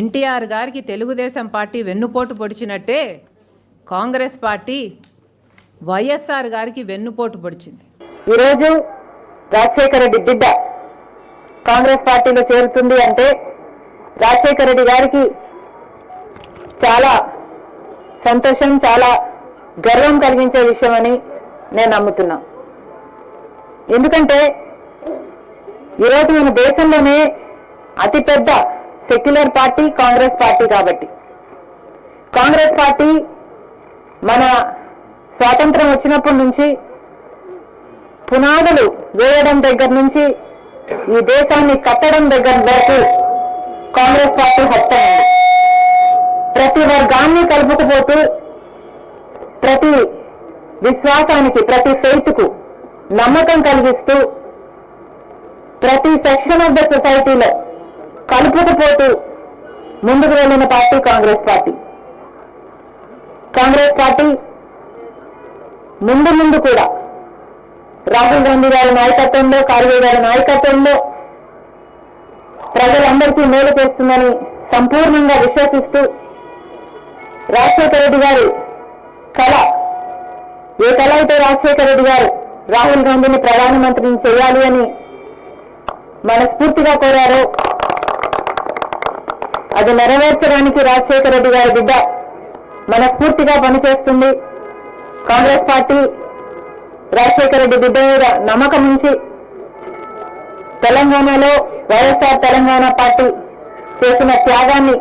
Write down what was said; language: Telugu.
ఎన్టీఆర్ గారికి తెలుగుదేశం పార్టీ వెన్నుపోటు పొడిచినట్టే కాంగ్రెస్ పార్టీ వైఎస్ఆర్ గారికి వెన్నుపోటు పొడిచింది. ఈరోజు రాజశేఖర రెడ్డి బిడ్డ కాంగ్రెస్ పార్టీలో చేరుతుంది అంటే రాజశేఖర రెడ్డి గారికి చాలా సంతోషం, చాలా గర్వం కలిగించే విషయం అని నేను నమ్ముతున్నా. ఎందుకంటే ఈరోజు మన దేశంలోనే అతిపెద్ద సెక్యులర్ పార్టీ కాంగ్రెస్ పార్టీ. కాబట్టి కాంగ్రెస్ పార్టీ మన స్వాతంత్రం వచ్చినప్పటి నుంచి పునాదులు వేయడం దగ్గర నుంచి ఈ దేశాన్ని కట్టడం దగ్గర వరకు కాంగ్రెస్ పార్టీ హస్తమైంది. ప్రతి వర్గాన్ని కలుపుకుపోతూ ప్రతి విశ్వాసానికి, ప్రతి ఫెయిత్కు నమ్మకం కలిగిస్తూ ప్రతి సెక్షన్ ఆఫ్ ద సొసైటీలో కలుపుకుపోతూ ముందుకు వెళ్ళిన party Congress party. Congress party ముందు కూడా రాహుల్ గాంధీ గారి నాయకత్వంలో, ఖార్గే గారి నాయకత్వంలో ప్రజలందరికీ మేలు చేస్తుందని సంపూర్ణంగా విశ్వసిస్తూ రాజశేఖర రెడ్డి గారి కళ, ఏ కళ అయితే రాజశేఖర రెడ్డి గారు రాహుల్ గాంధీని ప్రధానమంత్రిని చేయాలి అని మనస్ఫూర్తిగా కోరారో అది నెరవేర్చడానికి రాజశేఖర రెడ్డి గారి బిడ్డ మనస్ఫూర్తిగా పనిచేస్తుంది. కాంగ్రెస్ పార్టీ రాజశేఖర రెడ్డి బిడ్డ మీద నమ్మకం ఉంచి తెలంగాణలో వైఎస్ఆర్ తెలంగాణ పార్టీ చేసిన త్యాగాన్ని